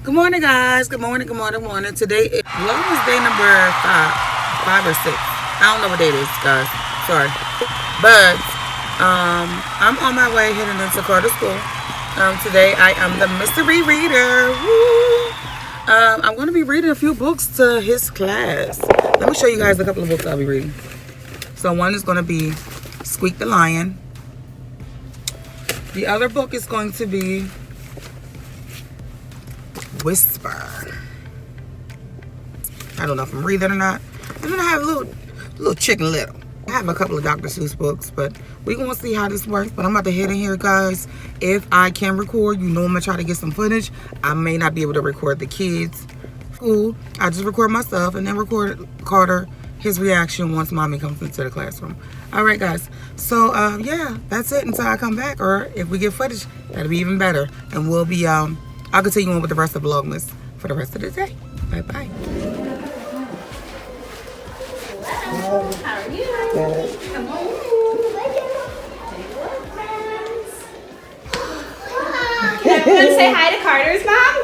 Good morning, guys. Good morning, good morning, good morning. Today is Vlogmas day number five or six. I don't know what day it is, guys. Sorry. But I'm on my way heading into Karter school. Today I am the mystery reader. Woo! I'm going to be reading a few books to his class. Let me show you guys a couple of books I'll be reading. So one is going to be Squeak the Lion. The other book is going to be Whisper. I don't know if I'm reading or not. I'm gonna have a little Chicken Little. I have a couple of Dr. Seuss books, but we're gonna see how this works. But I'm about to head in here, guys. If I can record, you know I'm gonna try to get some footage. I may not be able to record the kids' school. I just record myself and then record Karter, his reaction once mommy comes into the classroom. All right, guys. So yeah, that's it until I come back. Or if we get footage, that'll be even better. And we'll be I'll continue on with the rest of Vlogmas for the rest of the day. Bye-bye. Hello. How are you? Good. Come on. Can everyone say hi to Karter's mom?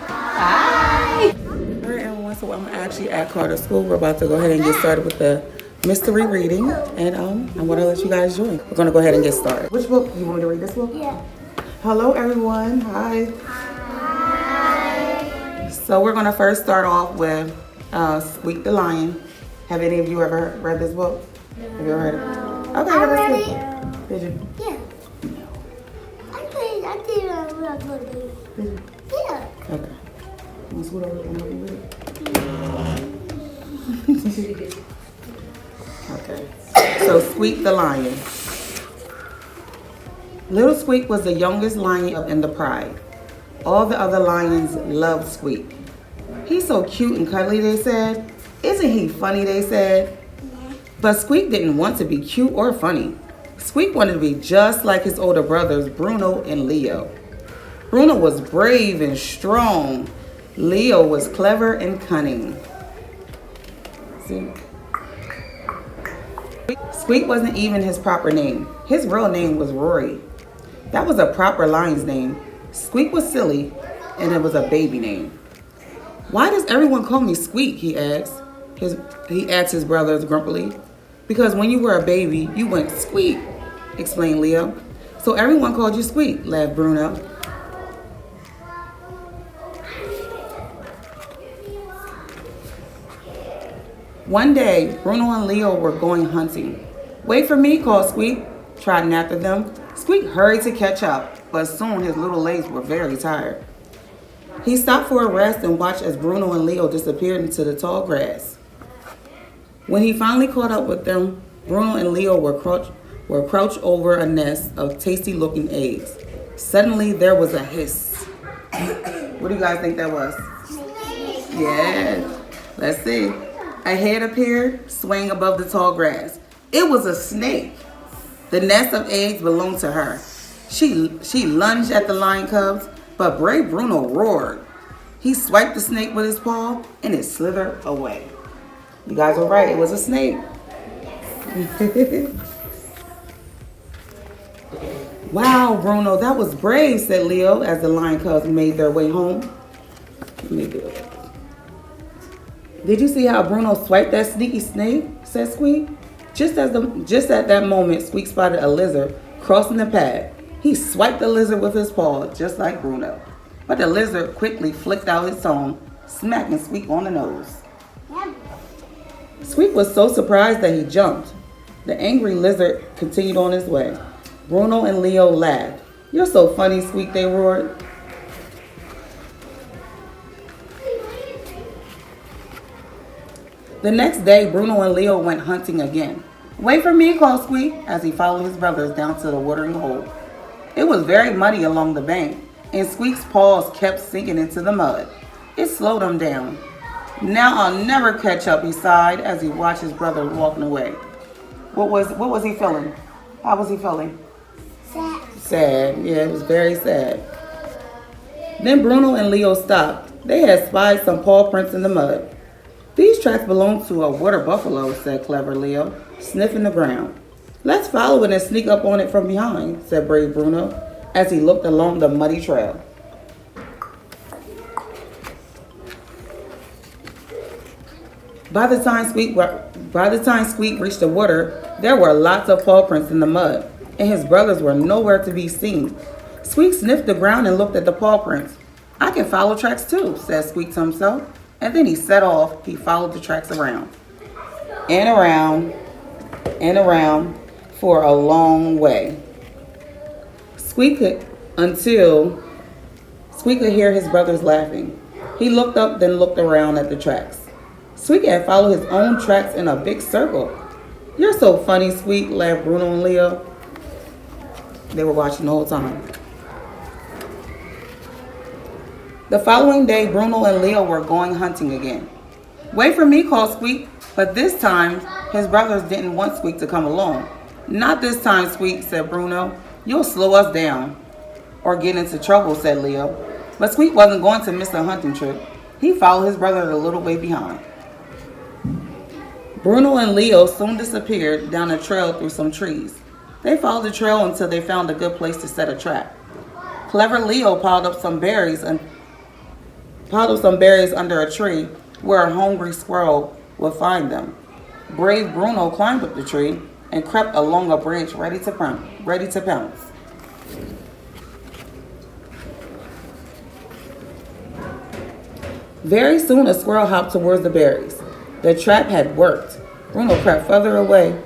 Hi. All right, everyone. So I'm actually at Karter School. We're about to go ahead and get started with the mystery reading. And I'm going to let you guys join. We're going to go ahead and get started. Which book? You want me to read this book? Yeah. Hello, everyone. Hi. So we're going to first start off with Squeak the Lion. Have any of you ever read this book? No. Have you ever heard of it? Okay, I well, read that's it. good. Did you? Yeah. No. I did it when I was little. Did you? Yeah. Okay. You want to scoot over and help you with it? Okay. So Squeak the Lion. Little Squeak was the youngest lion in the pride. All the other lions loved Squeak. He's so cute and cuddly, they said. Isn't he funny, they said. But Squeak didn't want to be cute or funny. Squeak wanted to be just like his older brothers, Bruno and Leo. Bruno was brave and strong. Leo was clever and cunning. See? Squeak wasn't even his proper name. His real name was Rory. That was a proper lion's name. Squeak was silly, and it was a baby name. Why does everyone call me Squeak? He asked. He asked his brothers grumpily. Because when you were a baby, you went squeak, explained Leo. So everyone called you Squeak, laughed Bruno. One day, Bruno and Leo were going hunting. Wait for me, called Squeak, trotting after them. Squeak hurried to catch up, but soon his little legs were very tired. He stopped for a rest and watched as Bruno and Leo disappeared into the tall grass. When he finally caught up with them, Bruno and Leo were crouched over a nest of tasty-looking eggs. Suddenly, there was a hiss. What do you guys think that was? Yeah, let's see. A head appeared, swaying above the tall grass. It was a snake. The nest of eggs belonged to her. She lunged at the lion cubs, but brave Bruno roared. He swiped the snake with his paw, and it slithered away. You guys were right, it was a snake. Wow, Bruno, that was brave, said Leo as the lion cubs made their way home. Let me do it. Did you see how Bruno swiped that sneaky snake? Said Squeak. Just at that moment, Squeak spotted a lizard crossing the path. He swiped the lizard with his paw, just like Bruno. But the lizard quickly flicked out his tongue, smacking Squeak on the nose. Squeak was so surprised that he jumped. The angry lizard continued on his way. Bruno and Leo laughed. You're so funny, Squeak, they roared. The next day, Bruno and Leo went hunting again. Wait for me, called Squeak, as he followed his brothers down to the watering hole. It was very muddy along the bank, and Squeak's paws kept sinking into the mud. It slowed him down. Now I'll never catch up, he sighed as he watched his brother walking away. What was he feeling? How was he feeling? Sad. Sad. Yeah, it was very sad. Then Bruno and Leo stopped. They had spied some paw prints in the mud. These tracks belong to a water buffalo, said clever Leo, sniffing the ground. Let's follow it and sneak up on it from behind, said brave Bruno, as he looked along the muddy trail. By the time Squeak reached the water, there were lots of paw prints in the mud, and his brothers were nowhere to be seen. Squeak sniffed the ground and looked at the paw prints. I can follow tracks too, said Squeak to himself, and then he set off. He followed the tracks around and around and around for a long way. Squeak could hear his brothers laughing. He looked up, then looked around at the tracks. Squeak had followed his own tracks in a big circle. You're so funny, Squeak, laughed Bruno and Leo. They were watching the whole time. The following day, Bruno and Leo were going hunting again. Wait for me, called Squeak, but this time, his brothers didn't want Squeak to come along. Not this time, Squeak, said Bruno. You'll slow us down or get into trouble, said Leo. But Squeak wasn't going to miss a hunting trip. He followed his brother a little way behind. Bruno and Leo soon disappeared down a trail through some trees. They followed the trail until they found a good place to set a trap. Clever Leo piled up some berries under a tree where a hungry squirrel would find them. Brave Bruno climbed up the tree and crept along a branch ready to pounce. Very soon a squirrel hopped towards the berries. The trap had worked. Bruno crept further along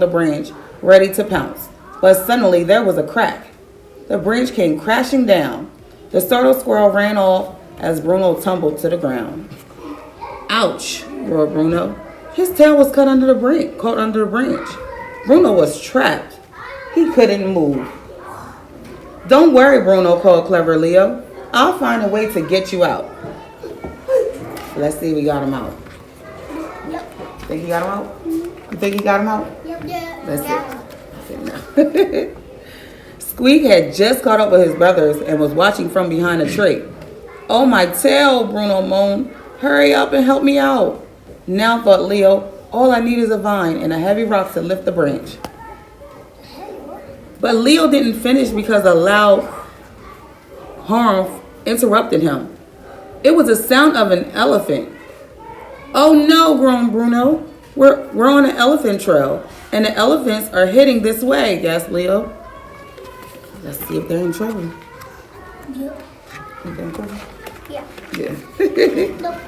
the branch, ready to pounce. But suddenly there was a crack. The branch came crashing down. The startled squirrel ran off as Bruno tumbled to the ground. Ouch, roared Bruno. His tail was caught under the branch. Bruno was trapped. He couldn't move. Don't worry, Bruno, called Clever Leo. I'll find a way to get you out. Let's see if we got him out. Think he got him out? You think he got him out? Yeah. Let's see. Squeak had just caught up with his brothers and was watching from behind a tree. Oh, my tail, Bruno moaned. Hurry up and help me out. Now, thought Leo, all I need is a vine and a heavy rock to lift the branch. But Leo didn't finish because a loud horn interrupted him. It was the sound of an elephant. Oh no, groaned Bruno. We're on an elephant trail, and the elephants are heading this way, gasped Leo. Let's see if they're in trouble. Yeah. Think they're in trouble? Yeah. Yeah. Nope.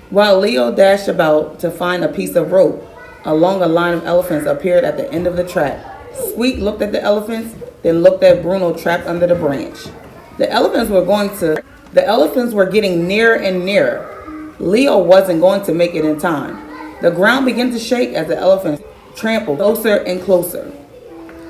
While Leo dashed about to find a piece of rope, a longer line of elephants appeared at the end of the track. Squeak looked at the elephants, then looked at Bruno trapped under the branch. The elephants were getting nearer and nearer. Leo wasn't going to make it in time. The ground began to shake as the elephants trampled closer and closer.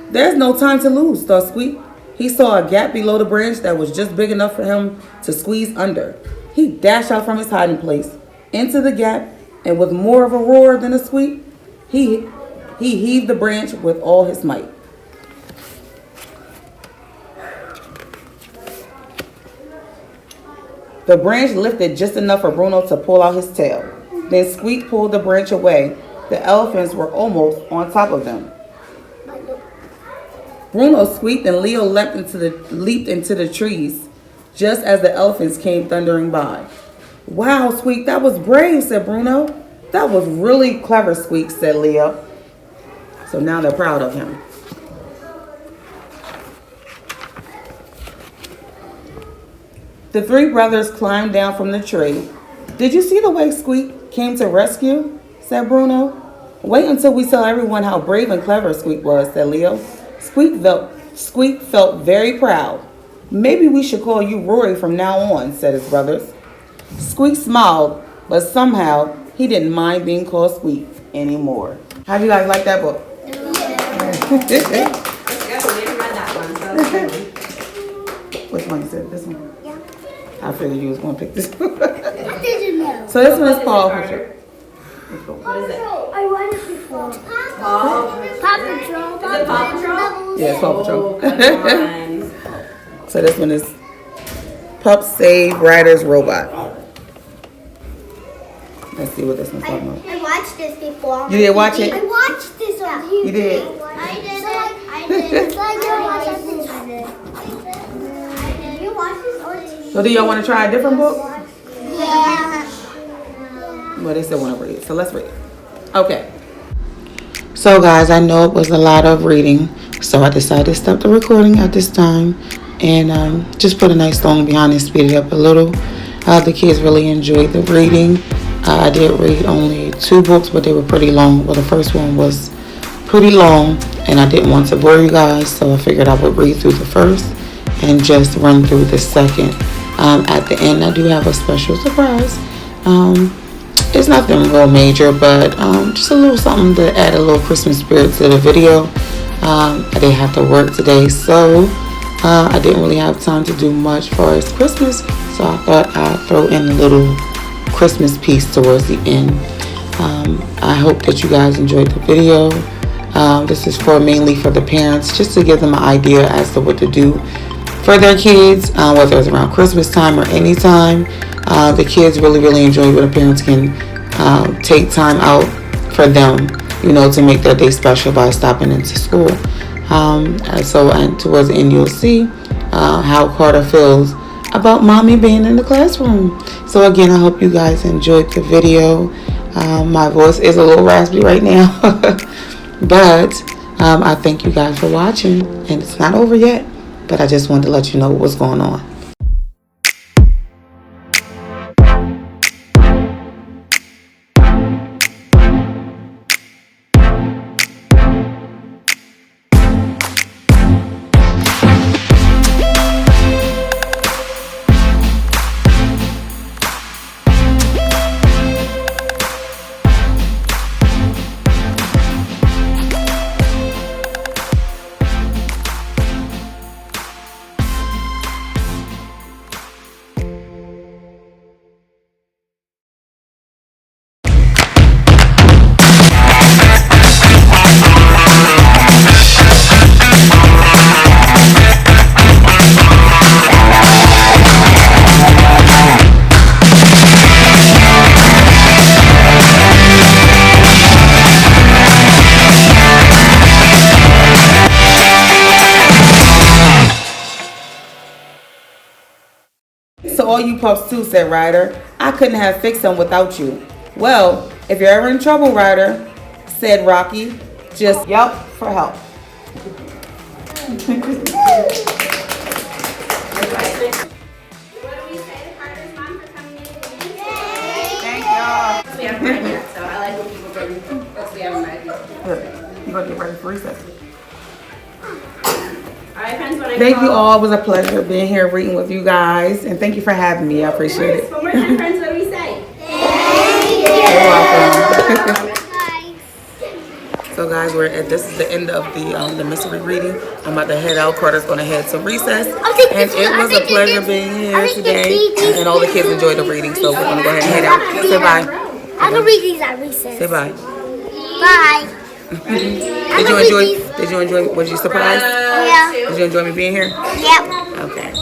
There's no time to lose, thought Squeak. He saw a gap below the branch that was just big enough for him to squeeze under. He dashed out from his hiding place into the gap, and with more of a roar than a squeak, he heaved the branch with all his might. The branch lifted just enough for Bruno to pull out his tail. Then Squeak pulled the branch away. The elephants were almost on top of them. Bruno squeaked and Leo leaped into the trees just as the elephants came thundering by. Wow, Squeak, that was brave, said Bruno. That was really clever, Squeak, said Leo. So now they're proud of him. The three brothers climbed down from the tree. Did you see the way Squeak came to rescue? Said Bruno. Wait until we tell everyone how brave and clever Squeak was, said Leo. Squeak felt very proud. Maybe we should call you Rory from now on, said his brothers. Squeak smiled, but somehow he didn't mind being called Squeak anymore. How do you guys like that book? Which one you said? This one? Yeah. I figured you was going to pick this one. I didn't know. So this one is Paw Patrol. What is it? I read it before. Paw Patrol. Is it Paw Patrol? Yeah, it's Paw Patrol. Oh, come on. So this one is Pup Save Riders Robot. Let's see what this one's talking about. I watched this before. You did watch it? I watched this on TV. You did? I did. So I did watch this. So do y'all want to try a different book? Yeah. Well, they still want to read, so let's read. Okay. So guys, I know it was a lot of reading, so I decided to stop the recording at this time and just put a nice song behind it, speed it up a little. The kids really enjoyed the reading. I did read only 2 books, but they were pretty long. Well, the first one was pretty long, and I didn't want to bore you guys, so I figured I would read through the first and just run through the second. At the end, I do have a special surprise. It's nothing real major, but just a little something to add a little Christmas spirit to the video. I didn't have to work today, so I didn't really have time to do much for as Christmas, so I thought I'd throw in a little Christmas piece towards the end. I hope that you guys enjoyed the video. This is mainly for the parents, just to give them an idea as to what to do for their kids, whether it's around Christmas time or any time. The kids really enjoy when the parents can take time out for them, to make their day special by stopping into school. And towards the end, you'll see how Karter feels about mommy being in the classroom. So again, I hope you guys enjoyed the video. My voice is a little raspy right now, but I thank you guys for watching, and it's not over yet, but I just wanted to let you know what's going on. So all you pups too, said Ryder. I couldn't have fixed them without you. Well, if you're ever in trouble, Ryder, said Rocky, just yelp for help. What do we say to Carter's mom for coming in today? Thank y'all. We have bread yet, so I like when people bring what we have bread. Good. You gonna get ready for recess? Alright, friends, when I Thank you all. It was a pleasure being here reading with you guys, and thank you for having me. I appreciate it. One more time, friends, what do we say? You're welcome. So guys, this is the end of the mystery reading. I'm about to head out. Carter's gonna head to recess, and it was a pleasure being here today. And all the kids enjoyed the reading, so we're gonna go ahead and head out. Say bye. I'm gonna read these at recess. Say bye. Bye. Did you enjoy? Was you surprised? Yeah. Did you enjoy me being here? Yep. Okay.